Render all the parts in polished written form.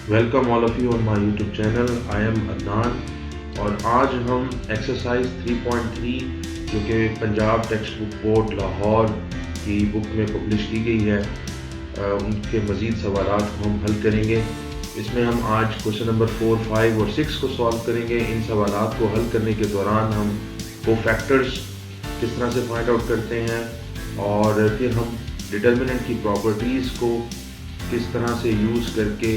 Welcome all of you on my YouTube channel. I am Adnan और आज हम exercise 3.3 जो कि Punjab text book board Lahore की बुक में पब्लिश की गई है उनके मज़ीद सवालात को हम हल करेंगे। इसमें हम आज क्वेश्चन नंबर 4, 5 और 6 को सॉल्व करेंगे। इन सवालात को हल करने के दौरान हम को फैक्टर्स किस तरह से फाइंड आउट करते हैं और फिर हम डिटर्मिनेंट की प्रॉपर्टीज़ को किस तरह से यूज़ करके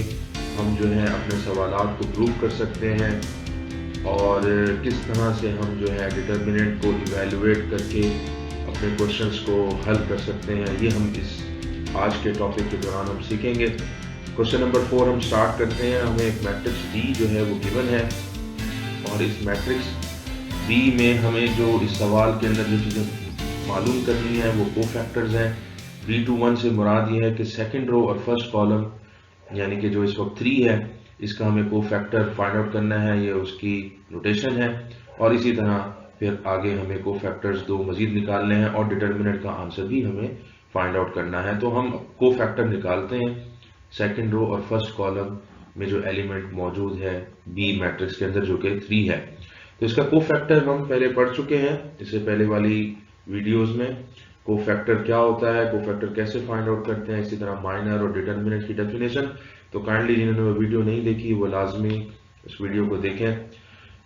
हम जो है अपने सवालात को प्रूव कर सकते हैं और किस तरह से हम जो है डिटर्मिनेंट को इवेलुएट करके अपने क्वेश्चंस को हल कर सकते हैं। ये हम इस आज के टॉपिक के दौरान हम सीखेंगे। क्वेश्चन नंबर 4 हम स्टार्ट करते हैं। हमें एक मैट्रिक्स डी जो है वो गिवन है और इस मैट्रिक्स बी में हमें जो इस सवाल के अंदर जो चीज़ें मालूम करनी है वो कोफैक्टर्स हैं। B21 से मुराद ये है कि सेकंड रो और फर्स्ट कॉलम यानी कि जो इस वक्त 3 है इसका हमें कोफैक्टर फाइंड आउट करना है, ये उसकी नोटेशन है। और इसी तरह फिर आगे हमें कोफैक्टर्स 2 मजीद निकालने हैं और डिटर्मिनेंट का आंसर भी हमें फाइंड आउट करना है। तो हम कोफैक्टर निकालते हैं सेकंड रो और फर्स्ट कॉलम में जो एलिमेंट मौजूद है बी मैट्रिक्स के अंदर जो कि 3 है। तो इसका कोफैक्टर हम पहले पढ़ चुके हैं इससे पहले वाली वीडियोस में। कोफैक्टर क्या होता है, कोफैक्टर कैसे फाइंड आउट करते हैं, इसी तरह माइनर और डिटर्मिनेंट की डेफिनेशन। तो काइंडली जिन्होंने वो वीडियो नहीं देखी वो लाजमी इस वीडियो को देखें।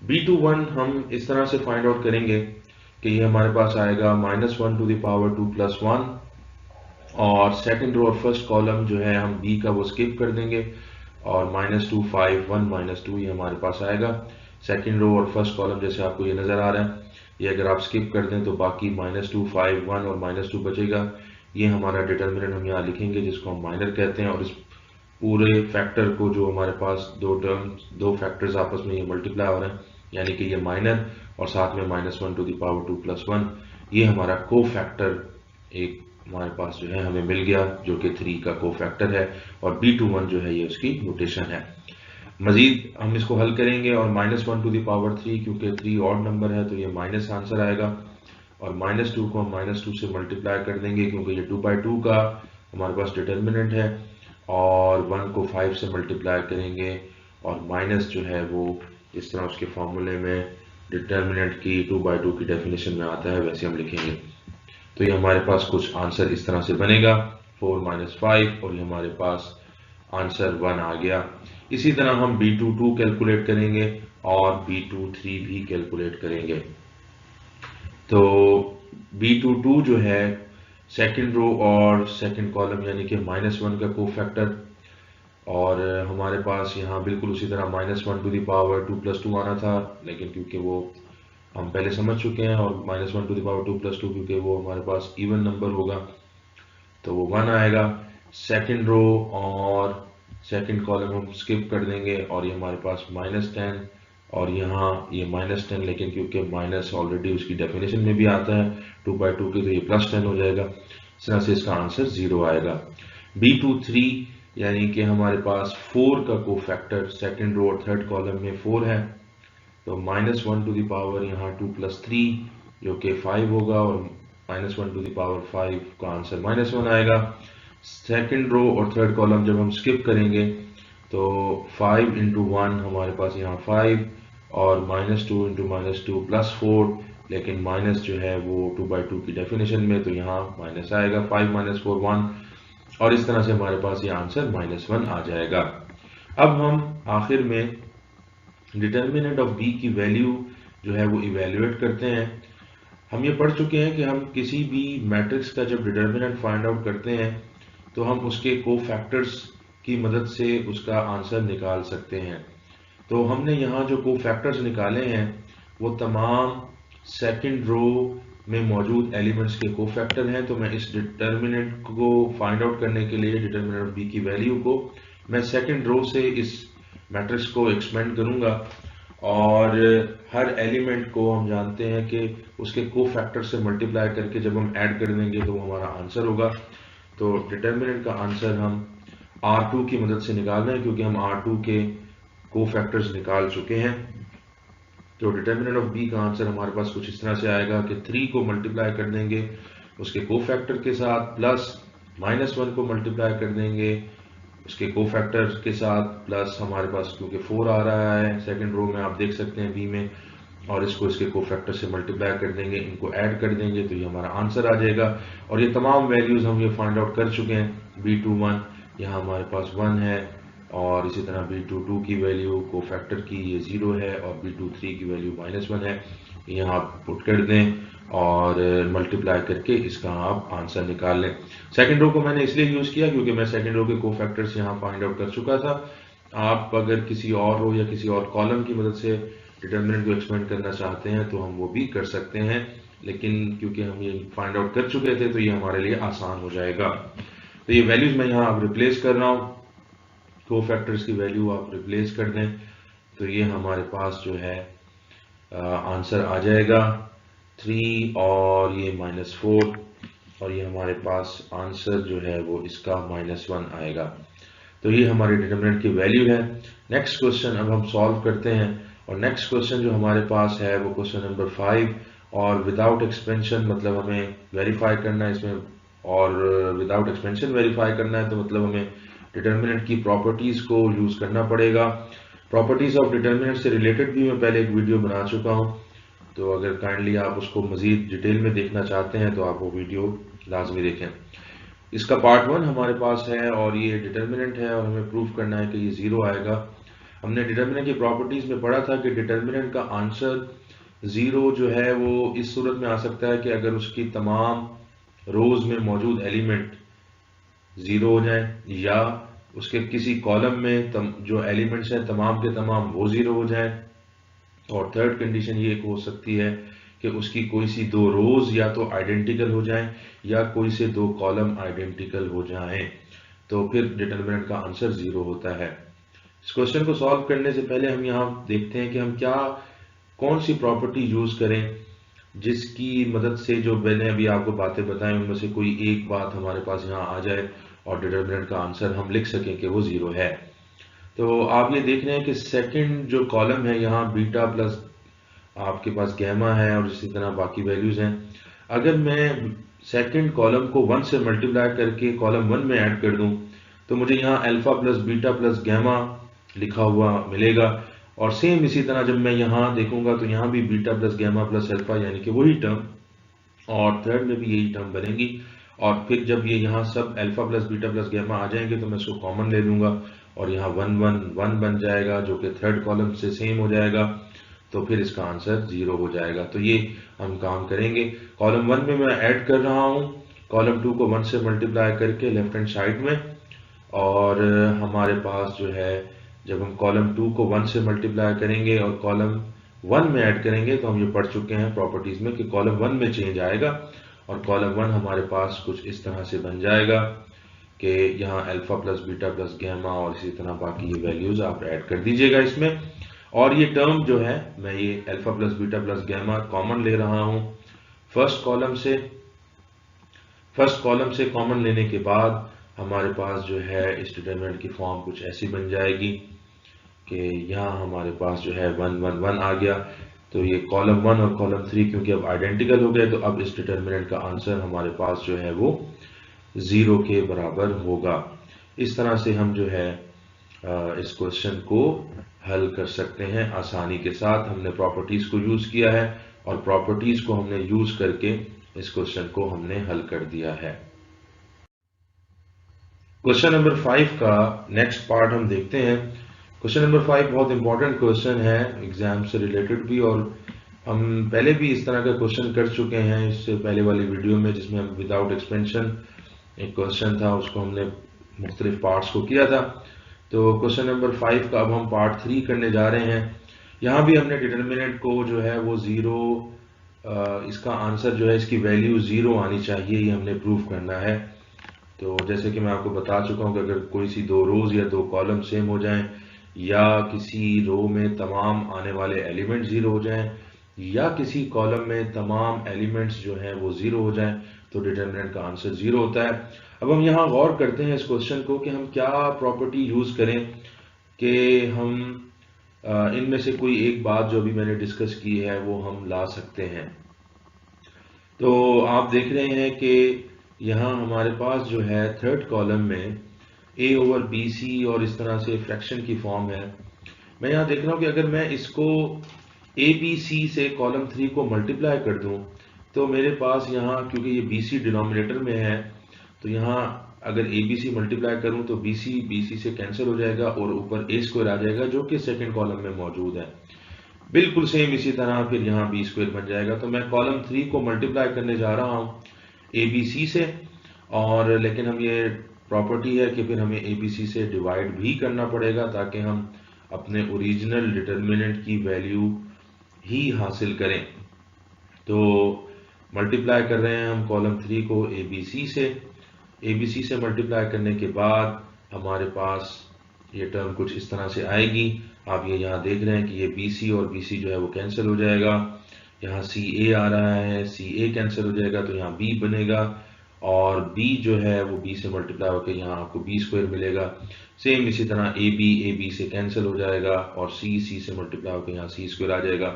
B21 हम इस तरह से फाइंड आउट करेंगे कि ये हमारे पास आएगा -1 टू द पावर 2 + 1 और सेकंड रो और फर्स्ट कॉलम जो है हम b का वो स्किप कर देंगे और -2 5 1 -2 ये हमारे पास आएगा। सेकंड रो और फर्स्ट कॉलम जैसे आपको ये नज़र आ रहा है, ये अगर आप स्किप कर दें तो बाकी -2 5 1 और -2 बचेगा। ये हमारा डिटर्मिनेंट हम यहाँ लिखेंगे जिसको हम माइनर कहते हैं। और इस पूरे फैक्टर को जो हमारे पास दो फैक्टर्स आपस में ये मल्टीप्लाई हो रहे हैं यानी कि ये माइनर और साथ में -1 टू द पावर 2 + 1 ये हमारा को फैक्टर एक हमारे पास जो है हमें मिल गया जो कि 3 का को फैक्टर है और B21 जो है ये उसकी नोटेशन है। मजीद हम इसको हल करेंगे और -1 टू द पावर 3 क्योंकि 3 ऑड नंबर है तो ये माइनस आंसर आएगा और -2 को हम -2 से मल्टीप्लाई कर देंगे क्योंकि ये 2/2 का हमारे पास डिटर्मिनेंट है और 1 को 5 से मल्टीप्लाई करेंगे और माइनस जो है वो इस तरह उसके फॉर्मूले में डिटर्मिनेंट की 2/2 की डेफिनेशन में आता है वैसे हम लिखेंगे। तो ये हमारे पास कुछ आंसर इस तरह से बनेगा 4 - 5 और ये हमारे पास आंसर 1 आ गया। इसी तरह हम B22 कैलकुलेट करेंगे और B23 भी कैलकुलेट करेंगे। तो B22 जो है सेकंड रो और सेकंड कॉलम यानी कि -1 का कोफैक्टर और हमारे पास यहाँ बिल्कुल उसी तरह -1 टू द पावर 2 + 2 आना था लेकिन क्योंकि वो हम पहले समझ चुके हैं और -1 टू द पावर 2 + 2 क्योंकि वो हमारे पास इवन नंबर होगा तो वो 1 आएगा। सेकंड रो और सेकंड कॉलम हम स्किप कर देंगे और ये हमारे पास -10 और यहाँ ये -10 लेकिन क्योंकि माइनस ऑलरेडी उसकी डेफिनेशन में भी आता है 2/2 की तो ये +10 हो जाएगा। इस तरह से इसका आंसर 0 आएगा। B23 यानी कि हमारे पास 4 का कोफैक्टर सेकंड रो और थर्ड कॉलम में 4 है तो -1 टू द पावर यहाँ 2 + 3 जो कि 5 होगा और -1 टू द पावर 5 का आंसर -1 आएगा। सेकंड रो और थर्ड कॉलम जब हम स्किप करेंगे तो 5 × 1 हमारे पास यहाँ 5 और -2 × -2 +4 लेकिन माइनस जो है वो 2/2 की डेफिनेशन में तो यहाँ माइनस आएगा 5 - 4 1 और इस तरह से हमारे पास ये आंसर -1 आ जाएगा। अब हम आखिर में डिटर्मिनेंट ऑफ b की वैल्यू जो है वो इवेल्युएट करते हैं। हम ये पढ़ चुके हैं कि हम किसी भी मैट्रिक्स का जब डिटर्मिनेंट फाइंड आउट करते हैं तो हम उसके कोफैक्टर्स की मदद से उसका आंसर निकाल सकते हैं। तो हमने यहाँ जो कोफैक्टर्स निकाले हैं वो तमाम सेकंड रो में मौजूद एलिमेंट्स के कोफैक्टर हैं। तो मैं इस डिटर्मिनेंट को फाइंड आउट करने के लिए डिटर्मिनेंट ऑफ बी की वैल्यू को मैं सेकंड रो से इस मैट्रिक्स को एक्सपेंड करूंगा और हर एलिमेंट को हम जानते हैं कि उसके कोफैक्टर से मल्टीप्लाई करके जब हम ऐड कर देंगे तो वो हमारा आंसर होगा। तो डिटर्मिनेंट का आंसर हम R2 की मदद से निकाल रहे हैं क्योंकि हम R2 के कोफैक्टर्स निकाल चुके हैं। तो डिटर्मिनेंट ऑफ बी का आंसर हमारे पास कुछ इस तरह से आएगा कि 3 को मल्टीप्लाई कर देंगे उसके कोफैक्टर के साथ प्लस -1 को मल्टीप्लाई कर देंगे उसके कोफैक्टर के साथ, प्लस हमारे पास क्योंकि 4 आ रहा है सेकंड रो में, आप देख सकते हैं बी में, और इसको इसके कोफैक्टर से मल्टीप्लाई कर देंगे, इनको ऐड कर देंगे, तो ये हमारा आंसर आ जाएगा। और ये तमाम वैल्यूज़ हम ये फाइंड आउट कर चुके हैं। B21 यहाँ हमारे पास 1 है, और इसी तरह B22 की वैल्यू कोफैक्टर की ये 0 है, और B23 की वैल्यू -1 है। यहाँ आप पुट कर दें और मल्टीप्लाई करके इसका आप आंसर निकाल लें। सेकंड रो को मैंने इसलिए यूज़ किया क्योंकि मैं सेकंड रो के कोफैक्टर्स यहाँ फाइंड आउट कर चुका था। आप अगर किसी और रो या किसी और कॉलम की मदद से डिटर्मिनेंट को एक्सपेंड करना चाहते हैं तो हम वो भी कर सकते हैं, लेकिन क्योंकि हम ये फाइंड आउट कर चुके थे तो ये हमारे लिए आसान हो जाएगा। तो ये वैल्यूज मैं यहाँ अब रिप्लेस कर रहा हूँ, कोफैक्टर्स की वैल्यू आप रिप्लेस कर दें तो ये हमारे पास जो है आंसर आ जाएगा 3 और ये -4, और ये हमारे पास आंसर जो है वो इसका -1 आएगा। तो ये हमारे डिटर्मिनेंट की वैल्यू है। नेक्स्ट क्वेश्चन अब हम सॉल्व करते हैं, और नेक्स्ट क्वेश्चन जो हमारे पास है वो क्वेश्चन नंबर 5, और विदाउट एक्सपेंशन मतलब हमें वेरीफाई करना है इसमें, और विदाउट एक्सपेंशन वेरीफाई करना है तो मतलब हमें डिटर्मिनेंट की प्रॉपर्टीज़ को यूज़ करना पड़ेगा। प्रॉपर्टीज़ ऑफ डिटर्मिनेंट से रिलेटेड भी मैं पहले एक वीडियो बना चुका हूँ, तो अगर काइंडली आप उसको मज़ीद डिटेल में देखना चाहते हैं तो आप वो वीडियो लाजमी देखें। इसका पार्ट 1 हमारे पास है, और ये डिटर्मिनेंट है, और हमें प्रूफ करना है कि ये 0 आएगा। हमने डिटर्मिनेंट की प्रॉपर्टीज़ में पढ़ा था कि डिटर्मिनेंट का आंसर 0 जो है वो इस सूरत में आ सकता है कि अगर उसकी तमाम रोज में मौजूद एलिमेंट 0 हो जाए, या उसके किसी कॉलम में जो एलिमेंट्स हैं तमाम के तमाम वो 0 हो जाए, और थर्ड कंडीशन ये हो सकती है कि उसकी कोई सी 2 रोज या तो आइडेंटिकल हो जाएं या कोई से 2 कॉलम आइडेंटिकल हो जाएं, तो फिर डिटर्मिनेंट का आंसर 0 होता है। इस क्वेश्चन को सॉल्व करने से पहले हम यहाँ देखते हैं कि हम कौन सी प्रॉपर्टी यूज करें जिसकी मदद से जो मैंने अभी आपको बातें बताएं उनमें से कोई एक बात हमारे पास यहाँ आ जाए और डिटर्मिनेंट का आंसर हम लिख सकें कि वो 0 है। तो आप ये देख रहे हैं कि सेकंड जो कॉलम है यहाँ बीटा प्लस आपके पास गैमा है, और इसी तरह बाकी वैल्यूज हैं। अगर मैं सेकंड कॉलम को 1 से मल्टीप्लाई करके कॉलम 1 में ऐड कर दूं तो मुझे यहाँ alpha plus beta plus gamma लिखा हुआ मिलेगा, और सेम इसी तरह जब मैं यहाँ देखूंगा तो यहाँ भी beta plus gamma plus alpha यानी कि वही टर्म, और थर्ड में भी यही टर्म बनेगी। और फिर जब ये यहाँ सब alpha plus beta plus gamma आ जाएंगे तो मैं इसको कॉमन ले लूंगा, और यहाँ 1 1 1 बन जाएगा जो कि थर्ड कॉलम से सेम हो जाएगा, तो फिर इसका आंसर 0 हो जाएगा। तो ये हम काम करेंगे। कॉलम 1 में मैं ऐड कर रहा हूँ कॉलम 2 को 1 से मल्टीप्लाई करके लेफ्ट हैंड साइड में, और हमारे पास जो है जब हम कॉलम 2 को 1 से मल्टीप्लाई करेंगे और कॉलम 1 में ऐड करेंगे तो हम ये पढ़ चुके हैं प्रॉपर्टीज में कि कॉलम 1 में चेंज आएगा, और कॉलम 1 हमारे पास कुछ इस तरह से बन जाएगा कि यहाँ alpha plus beta plus gamma और इसी तरह बाकी ये वैल्यूज आप ऐड कर दीजिएगा इसमें। और ये टर्म जो है मैं ये alpha plus beta plus gamma common ले रहा हूँ फर्स्ट कॉलम से कॉमन लेने के बाद हमारे पास जो है इस डिटरमिनेंट की फॉर्म कुछ ऐसी बन जाएगी कि यहाँ हमारे पास जो है 1 1 1 आ गया। तो ये कॉलम 1 और कॉलम 3 क्योंकि अब आइडेंटिकल हो गए तो अब इस डिटरमिनेंट का आंसर हमारे पास जो है वो 0 के बराबर होगा। इस तरह से हम जो है इस क्वेश्चन को हल कर सकते हैं आसानी के साथ। हमने प्रॉपर्टीज को यूज किया है और प्रॉपर्टीज को हमने यूज करके इस क्वेश्चन को हमने हल कर दिया है। क्वेश्चन नंबर 5 का नेक्स्ट पार्ट हम देखते हैं। क्वेश्चन नंबर 5 बहुत इंपॉर्टेंट क्वेश्चन है एग्जाम से रिलेटेड भी, और हम पहले भी इस तरह का क्वेश्चन कर चुके हैं इससे पहले वाली वीडियो में जिसमें हम विदाउट एक्सपेंशन एक क्वेश्चन था उसको हमने मुख्तलिफ पार्ट्स को किया था। तो क्वेश्चन नंबर 5 का अब हम पार्ट 3 करने जा रहे हैं। यहाँ भी हमने डिटर्मिनेंट को जो है वो 0 इसका आंसर जो है इसकी वैल्यू 0 आनी चाहिए, ये हमने प्रूव करना है। तो जैसे कि मैं आपको बता चुका हूँ कि अगर कोई सी 2 रोज या 2 कॉलम सेम हो जाएं, या किसी रो में तमाम आने वाले एलिमेंट 0 हो जाएं, या किसी कॉलम में तमाम एलिमेंट्स जो हैं वो 0 हो जाएं, तो डिटर्मिनेंट का आंसर 0 होता है। अब हम यहाँ गौर करते हैं इस क्वेश्चन को कि हम क्या प्रॉपर्टी यूज करें कि हम इनमें से कोई एक बात जो अभी मैंने डिस्कस की है वो हम ला सकते हैं। तो आप देख रहे हैं कि यहाँ हमारे पास जो है थर्ड कॉलम में ए ओवर बी सी और इस तरह से फ्रैक्शन की फॉर्म है। मैं यहाँ देख रहा हूँ कि अगर मैं इसको ए बी सी से कॉलम 3 को मल्टीप्लाई कर दूँ तो मेरे पास यहाँ, क्योंकि ये बी सी डिनोमिनेटर में है, तो यहाँ अगर ए बी सी मल्टीप्लाई करूँ तो बी सी से कैंसिल हो जाएगा और ऊपर ए स्क्वायर आ जाएगा जो कि सेकेंड कॉलम में मौजूद है। बिल्कुल सेम इसी तरह फिर यहाँ बी स्क्वायर बन जाएगा। तो मैं कॉलम 3 को मल्टीप्लाई करने जा रहा हूँ ए बी सी से, और लेकिन हम ये प्रॉपर्टी है कि फिर हमें ए बी सी से डिवाइड भी करना पड़ेगा ताकि हम अपने ओरिजिनल डिटर्मिनेंट की वैल्यू ही हासिल करें। तो मल्टीप्लाई कर रहे हैं हम कॉलम 3 को ए बी सी से मल्टीप्लाई करने के बाद हमारे पास ये टर्म कुछ इस तरह से आएगी। आप ये यहाँ देख रहे हैं कि ये बी सी और बी सी जो है वो कैंसिल हो जाएगा, यहाँ सी ए आ रहा है, सी ए कैंसिल हो जाएगा तो यहाँ बी बनेगा, और b जो है वो b से मल्टीप्लाई होकर यहाँ आपको b स्क्वायर मिलेगा। सेम इसी तरह ए बी से कैंसिल हो जाएगा और c से मल्टीप्लाई होकर यहाँ c स्क्वायर आ जाएगा।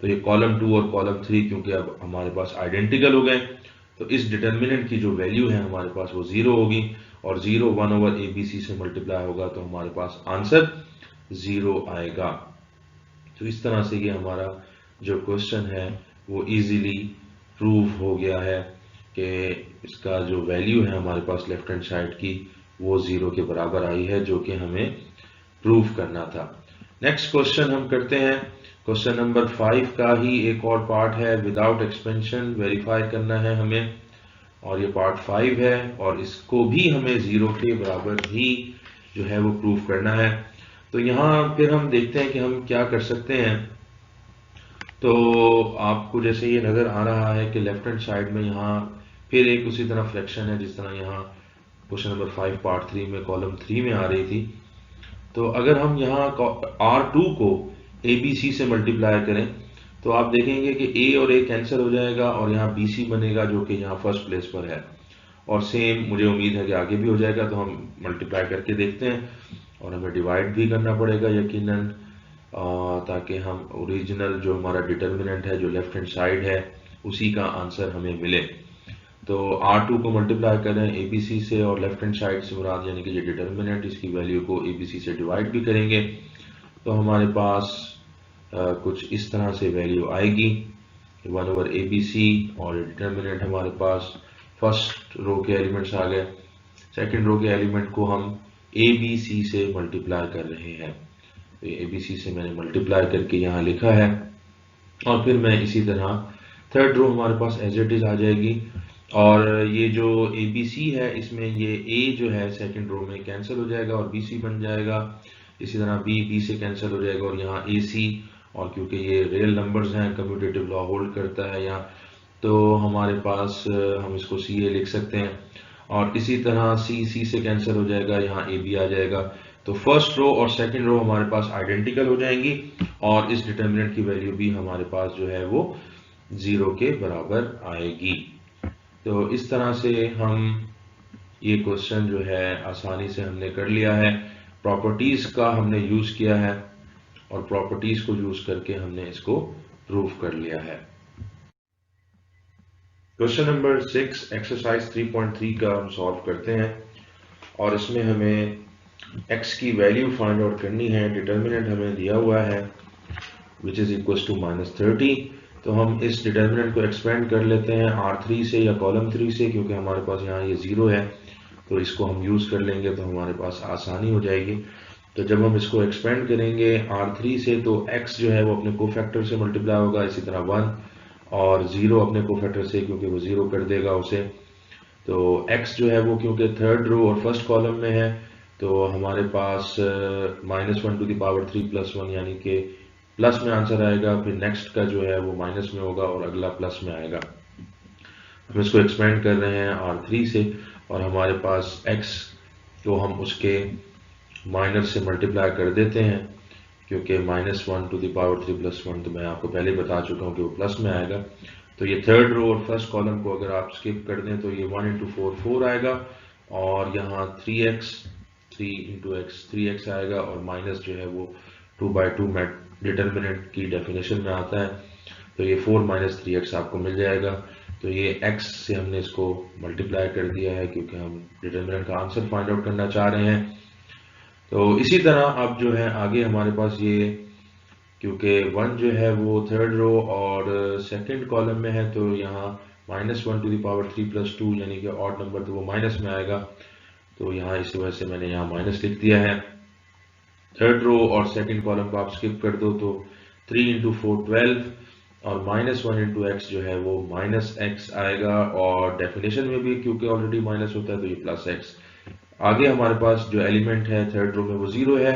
तो ये कॉलम 2 और कॉलम 3 क्योंकि अब हमारे पास आइडेंटिकल हो गए तो इस डिटर्मिनेंट की जो वैल्यू है हमारे पास वो 0 होगी, और 0 1 ओवर ए बी सी से मल्टीप्लाई होगा तो हमारे पास आंसर 0 आएगा। तो इस तरह से ये हमारा जो क्वेश्चन है वो इजीली प्रूव हो गया है कि इसका जो वैल्यू है हमारे पास लेफ्ट हैंड साइड की वो 0 के बराबर आई है, जो कि हमें प्रूव करना था। नेक्स्ट क्वेश्चन हम करते हैं। क्वेश्चन नंबर 5 का ही एक और पार्ट है, विदाउट एक्सपेंशन वेरीफाई करना है हमें, और ये पार्ट 5 है और इसको भी हमें 0 के बराबर ही जो है वो प्रूव करना है। तो यहाँ फिर हम देखते हैं कि हम क्या कर सकते हैं। तो आपको जैसे ये नज़र आ रहा है कि लेफ्ट हैंड साइड में यहाँ फिर एक उसी तरह फ्रैक्शन है जिस तरह यहाँ क्वेश्चन नंबर 5 पार्ट 3 में कॉलम 3 में आ रही थी। तो अगर हम यहाँ R2 को ABC से मल्टीप्लाई करें तो आप देखेंगे कि A और A कैंसिल हो जाएगा और यहाँ BC बनेगा जो कि यहाँ फर्स्ट प्लेस पर है, और सेम मुझे उम्मीद है कि आगे भी हो जाएगा। तो हम मल्टीप्लाई करके देखते हैं और हमें डिवाइड भी करना पड़ेगा यकीनन, ताकि हम ओरिजिनल जो हमारा डिटर्मिनेंट है जो लेफ्ट हैंड साइड है उसी का आंसर हमें मिले। तो R2 को मल्टीप्लाई करें ABC से और लेफ्ट हैंड साइड से मुराद यानी कि ये डिटर्मिनेंट, इसकी वैल्यू को ABC से डिवाइड भी करेंगे तो हमारे पास कुछ इस तरह से वैल्यू आएगी 1 ओवर ABC, और डिटर्मिनेंट हमारे पास फर्स्ट रो के एलिमेंट्स आ गए, सेकंड रो के एलिमेंट को हम ABC से मल्टीप्लाई कर रहे हैं। तो ABC से मैंने मल्टीप्लाई करके यहाँ लिखा है, और फिर मैं इसी तरह थर्ड रो हमारे पास एज इट इज आ जाएगी, और ये जो ABC है इसमें ये A जो है सेकंड रो में कैंसिल हो जाएगा और BC बन जाएगा। इसी तरह B से कैंसिल हो जाएगा और यहाँ AC, और क्योंकि ये रियल नंबर्स हैं कम्यूटेटिव लॉ होल्ड करता है यहाँ, तो हमारे पास हम इसको CA लिख सकते हैं, और इसी तरह C से कैंसिल हो जाएगा, यहाँ AB आ जाएगा। तो फर्स्ट रो और सेकंड रो हमारे पास आइडेंटिकल हो जाएंगी और इस डिटर्मिनेंट की वैल्यू भी हमारे पास जो है वो 0 के बराबर आएगी। तो इस तरह से हम ये क्वेश्चन जो है आसानी से हमने कर लिया है। प्रॉपर्टीज का हमने यूज किया है और प्रॉपर्टीज को यूज करके हमने इसको प्रूव कर लिया है। क्वेश्चन नंबर 6 एक्सरसाइज 3.3 का हम सॉल्व करते हैं, और इसमें हमें x की वैल्यू फाइंड आउट करनी है। डिटर्मिनेंट हमें दिया हुआ है विच इज इक्वल टू -30। तो हम इस डिटर्मिनेंट को एक्सपेंड कर लेते हैं R3 से या कॉलम 3 से, क्योंकि हमारे पास यहाँ ये 0 है तो इसको हम यूज़ कर लेंगे तो हमारे पास आसानी हो जाएगी। तो जब हम इसको एक्सपेंड करेंगे R3 से तो x जो है वो अपने कोफैक्टर से मल्टीप्लाई होगा, इसी तरह 1 और 0 अपने कोफैक्टर से, क्योंकि वो 0 कर देगा उसे। तो x जो है वो क्योंकि थर्ड रो और फर्स्ट कॉलम में है तो हमारे पास -1 टू द पावर 3 + 1 यानी कि प्लस में आंसर आएगा, फिर नेक्स्ट का जो है वो माइनस में होगा और अगला प्लस में आएगा। हम इसको एक्सपेंड कर रहे हैं R3 से, और हमारे पास x को हम उसके माइनस से मल्टीप्लाई कर देते हैं, क्योंकि -1 टू द पावर 3 + 1 तो मैं आपको पहले बता चुका हूँ कि वो प्लस में आएगा। तो ये थर्ड रो और फर्स्ट कॉलम को अगर आप स्किप कर दें तो ये 1 × 4 4 आएगा, और यहाँ 3x 3 × x 3x आएगा, और माइनस जो है वो 2/2 डिटर्मिनेंट की डेफिनेशन में आता है। तो ये 4 - 3x आपको मिल जाएगा। तो ये x से हमने इसको मल्टीप्लाई कर दिया है क्योंकि हम डिटरमिनेंट का आंसर फाइंड आउट करना चाह रहे हैं। तो इसी तरह अब जो है आगे हमारे पास ये, क्योंकि 1 जो है वो थर्ड रो और सेकंड कॉलम में है, तो यहाँ -1 टू द पावर 3 + 2 यानी कि ऑड नंबर, तो वो माइनस में आएगा। तो यहाँ इस वजह से मैंने यहाँ माइनस लिख दिया है। थर्ड रो और सेकंड कॉलम को आप स्किप कर दो तो 3 × 4 12 और -1 × x जो है वो -x आएगा, और डेफिनेशन में भी क्योंकि ऑलरेडी माइनस होता है तो ये +x। आगे हमारे पास जो एलिमेंट है थर्ड रो में वो 0 है,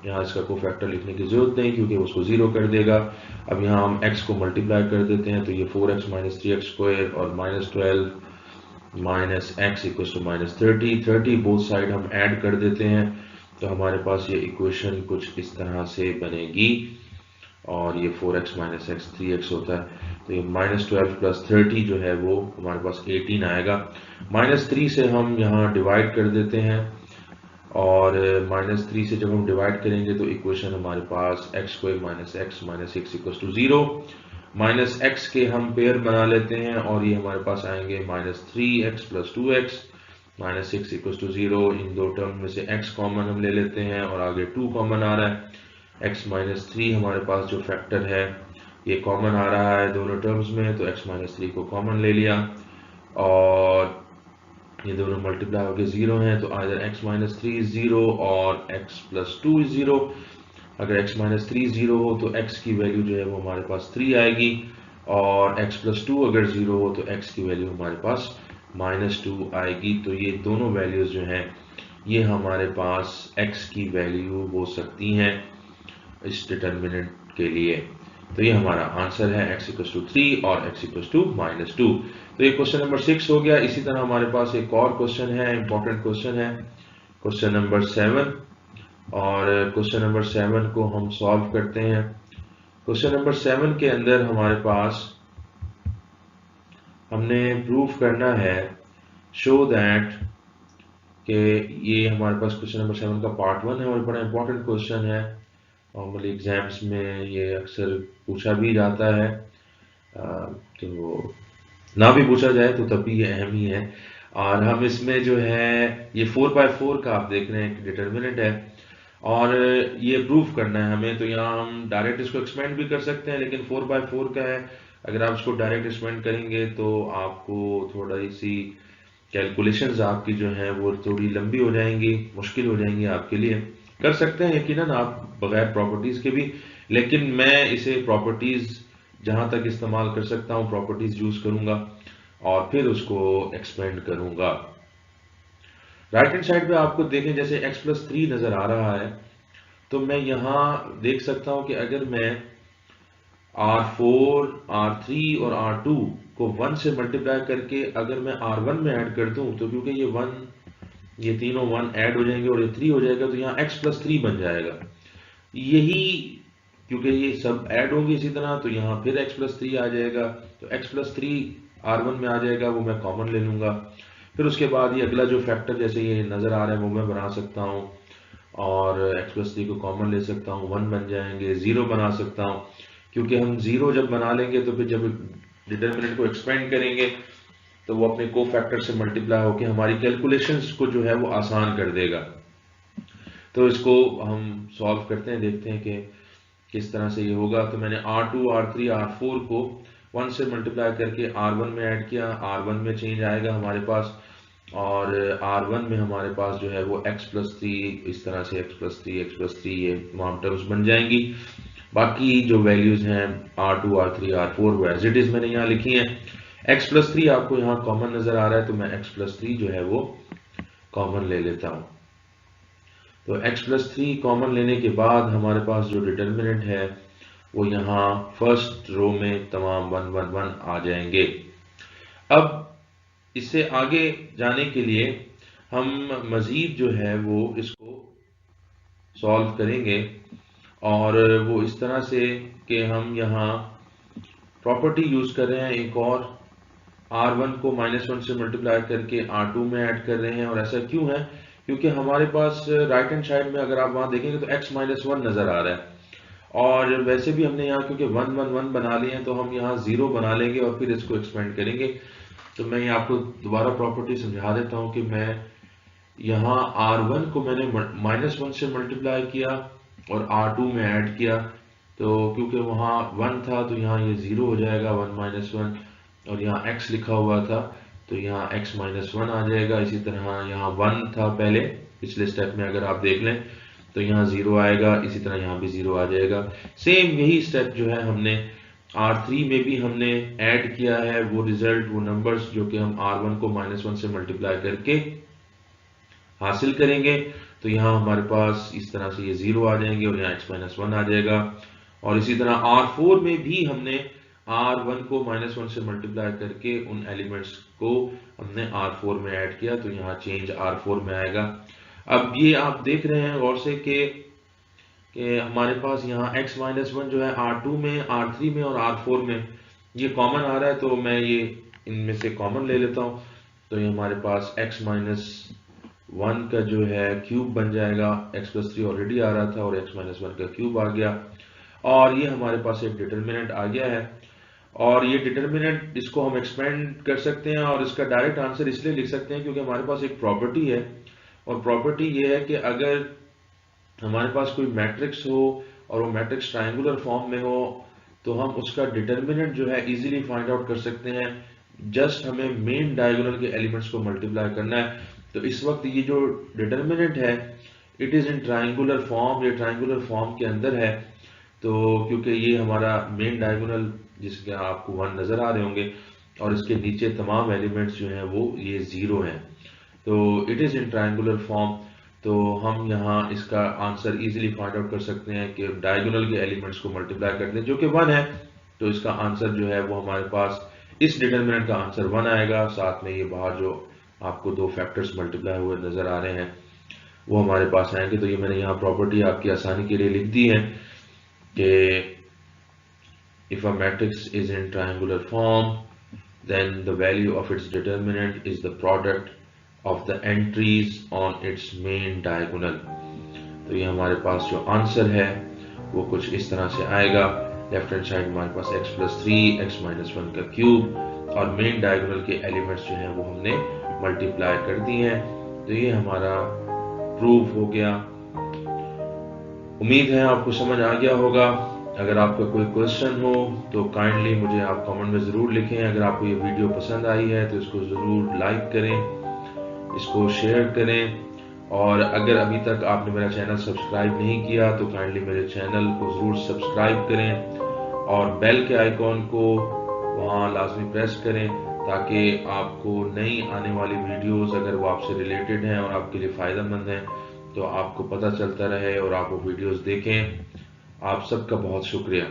यहाँ इसका कोफैक्टर लिखने की जरूरत नहीं क्योंकि उसको 0 कर देगा। अब यहाँ हम x को मल्टीप्लाई कर देते हैं तो ये 4x - 3x² और -12 -x = -30। 30 बोथ साइड हम ऐड कर देते हैं तो हमारे पास ये इक्वेशन कुछ इस तरह से बनेगी, और ये 4x - x 3x होता है, तो ये -12 + 30 जो है वो हमारे पास 18 आएगा। -3 से हम यहाँ डिवाइड कर देते हैं, और -3 से जब हम डिवाइड करेंगे तो इक्वेशन हमारे पास x² - x - x = 0। -x के हम पेयर बना लेते हैं और ये हमारे पास आएंगे -3x + 2x -6 = 0। इन दो टर्म में से x कॉमन हम ले लेते हैं और आगे 2 कॉमन आ रहा है। x - 3 हमारे पास जो फैक्टर है ये कॉमन आ रहा है दोनों टर्म्स में, तो x - 3 को कॉमन ले लिया और ये दोनों मल्टीप्लाई होकर 0 हैं, तो आइदर x - 3 is 0 और x + 2 is 0। अगर x - 3 0 हो तो x की वैल्यू जो है वो हमारे पास 3 आएगी, और x + 2 अगर 0 हो तो x की वैल्यू हमारे पास -2 आएगी। तो ये दोनों वैल्यूज जो हैं ये हमारे पास x की वैल्यू हो सकती हैं इस डिटर्मिनेंट के लिए। तो ये हमारा आंसर है x = 3 और x = -2। तो ये क्वेश्चन नंबर 6 हो गया। इसी तरह हमारे पास एक और क्वेश्चन है, इंपॉर्टेंट क्वेश्चन है, क्वेश्चन नंबर 7, और क्वेश्चन नंबर 7 को हम सॉल्व करते हैं। क्वेश्चन नंबर 7 के अंदर हमारे पास हमने प्रूफ करना है, शो दैट, कि ये हमारे पास क्वेश्चन नंबर 7 का पार्ट 1 है और बड़ा इंपॉर्टेंट क्वेश्चन है। नॉर्मली एग्जाम्स में ये अक्सर पूछा भी जाता है, तो ना भी पूछा जाए तो तब भी ये अहम ही है। और हम इसमें जो है ये 4/4 का आप देख रहे हैं डिटर्मिनेंट है और ये प्रूफ करना है हमें। तो यहाँ हम डायरेक्ट इसको एक्सपेंड भी कर सकते हैं, लेकिन 4/4 का है, अगर आप इसको डायरेक्ट एक्सपेंड करेंगे तो आपको थोड़ी सी कैलकुलेशंस आपकी जो है वो थोड़ी लंबी हो जाएंगी, मुश्किल हो जाएंगी आपके लिए। कर सकते हैं यकीनन आप बगैर प्रॉपर्टीज के भी, लेकिन मैं इसे प्रॉपर्टीज जहां तक इस्तेमाल कर सकता हूं प्रॉपर्टीज यूज करूंगा और फिर उसको एक्सपेंड करूंगा। राइट हैंड साइड पे आपको देखें जैसे x + 3 नजर आ रहा है, तो मैं यहां देख सकता हूं कि अगर मैं R4, R3 और R2 को 1 से मल्टीप्लाई करके अगर मैं R1 में ऐड कर दूं, तो क्योंकि ये तीनों 1 ऐड हो जाएंगे और ये 3 हो जाएगा, तो यहाँ x + 3 बन जाएगा। यही क्योंकि ये सब ऐड होंगे इसी तरह, तो यहाँ फिर x + 3 आ जाएगा, तो x + 3 R1 में आ जाएगा, वो मैं कॉमन ले लूंगा। फिर उसके बाद ये अगला जो फैक्टर जैसे ये नजर आ रहा है वो मैं बना सकता हूँ, और x + 3 को कॉमन ले सकता हूँ, 1 बन जाएंगे, 0 बना सकता हूँ, क्योंकि हम 0 जब बना लेंगे तो फिर जब डिटर्मिनेंट को एक्सपेंड करेंगे तो वो अपने को फैक्टर से मल्टीप्लाई होकर हमारी कैलकुलेशंस को जो है वो आसान कर देगा। तो इसको हम सॉल्व करते हैं, देखते हैं कि किस तरह से ये होगा। तो मैंने R2, R3, R4 को 1 से मल्टीप्लाई करके R1 में ऐड किया, R1 में चेंज आएगा हमारे पास, और R1 में हमारे पास जो है वो x + 3, इस तरह से x + 3, x + 3 ये तमाम टर्म्स बन जाएंगी। बाकी जो वैल्यूज हैं R2, R3, R4 वो एज इट इज मैंने यहाँ लिखी हैं। x + 3 आपको यहाँ कॉमन नजर आ रहा है, तो मैं x + 3 जो है वो कॉमन ले लेता हूँ। तो x + 3 कॉमन लेने के बाद हमारे पास जो डिटर्मिनेंट है वो यहाँ फर्स्ट रो में तमाम 1 1 1 आ जाएंगे। अब इससे आगे जाने के लिए हम मजीद जो है वो इसको सॉल्व करेंगे, और वो इस तरह से कि हम यहाँ प्रॉपर्टी यूज कर रहे हैं एक और, R1 को -1 से मल्टीप्लाई करके R2 में ऐड कर रहे हैं। और ऐसा क्यों है? क्योंकि हमारे पास राइट हैंड साइड में अगर आप वहां देखेंगे तो x - 1 नजर आ रहा है, और वैसे भी हमने यहाँ क्योंकि 1 1 1 बना लिए हैं तो हम यहाँ 0 बना लेंगे और फिर इसको एक्सपेंड करेंगे। तो मैं ये आपको दोबारा प्रॉपर्टी समझा देता हूँ कि मैं यहाँ R1 को मैंने -1 से मल्टीप्लाई किया और R2 में ऐड किया। तो क्योंकि वहाँ 1 था तो यहाँ ये 0 हो जाएगा, 1 -1, और यहाँ x लिखा हुआ था तो यहाँ x -1 आ जाएगा। इसी तरह यहाँ 1 था पहले पिछले स्टेप में, अगर आप देख लें तो यहाँ 0 आएगा, इसी तरह यहाँ भी 0 आ जाएगा। सेम यही स्टेप जो है हमने R3 में भी हमने ऐड किया है, वो रिजल्ट, वो नंबर्स जो कि हम R1 को -1 से मल्टीप्लाई करके हासिल करेंगे। तो यहाँ हमारे पास इस तरह से ये 0 आ जाएंगे और यहाँ x -1 आ जाएगा। और इसी तरह R4 में भी हमने R1 को -1 से मल्टीप्लाई करके उन एलिमेंट्स को हमने R4 में ऐड किया, तो यहाँ चेंज R4 में आएगा। अब ये आप देख रहे हैं गौर से कि हमारे पास यहाँ x -1 जो है R2 में, R3 में और R4 में ये कॉमन आ रहा है, तो मैं ये इनमें से कॉमन ले लेता हूँ। तो ये हमारे पास x -1 का जो है क्यूब बन जाएगा, x+3 ऑलरेडी आ रहा था और x -1 का क्यूब आ गया, और ये हमारे पास एक डिटर्मिनेंट आ गया है। और ये डिटर्मिनेंट, इसको हम एक्सपेंड कर सकते हैं और इसका डायरेक्ट आंसर इसलिए लिख सकते हैं क्योंकि हमारे पास एक प्रॉपर्टी है, और प्रॉपर्टी ये है कि अगर हमारे पास कोई मैट्रिक्स हो और वो मैट्रिक्स ट्रायंगुलर फॉर्म में हो तो हम उसका डिटर्मिनेंट जो है इजीली फाइंड आउट कर सकते हैं। जस्ट हमें मेन डायगोनल के एलिमेंट्स को मल्टीप्लाई करना है। तो इस वक्त ये जो डिटर्मिनेंट है it is in triangular form, ये ट्रायंगुलर फॉर्म के अंदर है। तो क्योंकि ये हमारा मेन डायगोनल जिसके आपको 1 नजर आ रहे होंगे और इसके नीचे तमाम एलिमेंट्स जो हैं वो ये 0 हैं, तो it is in triangular form. तो हम यहाँ इसका आंसर इजीली फाइंड आउट कर सकते हैं कि डायगोनल के एलिमेंट्स को मल्टीप्लाई कर दें जो कि 1 है, तो इसका आंसर जो है वो हमारे पास इस डिटर्मिनेंट का आंसर 1 आएगा। साथ में ये बाहर जो आपको 2 फैक्टर्स मल्टीप्लाई हुए नजर आ रहे हैं वो हमारे पास आएंगे। तो ये मैंने यहाँ प्रॉपर्टी आपकी आसानी के लिए लिख दी है कि if a matrix is in triangular form then the value of its determinant is the product of the entries on its main diagonal। तो ये हमारे पास जो आंसर है वो कुछ इस तरह से आएगा। लेफ्ट हैंड साइड हमारे पास x+3 x -1 का क्यूब और मेन डायगोनल के एलिमेंट्स जो हैं वो हमने मल्टीप्लाई कर दिए हैं। तो ये हमारा प्रूफ हो गया। उम्मीद है आपको समझ आ गया होगा। अगर आपका कोई क्वेश्चन हो तो काइंडली मुझे आप कमेंट में ज़रूर लिखें। अगर आपको ये वीडियो पसंद आई है तो इसको ज़रूर लाइक करें, इसको शेयर करें, और अगर अभी तक आपने मेरा चैनल सब्सक्राइब नहीं किया तो काइंडली मेरे चैनल को ज़रूर सब्सक्राइब करें और बेल के आइकॉन को वहाँ लाजमी प्रेस करें ताकि आपको नई आने वाली वीडियोस अगर वो आपसे रिलेटेड हैं और आपके लिए फ़ायदेमंद हैं तो आपको पता चलता रहे और आप वो वीडियोस देखें। आप सबका बहुत शुक्रिया।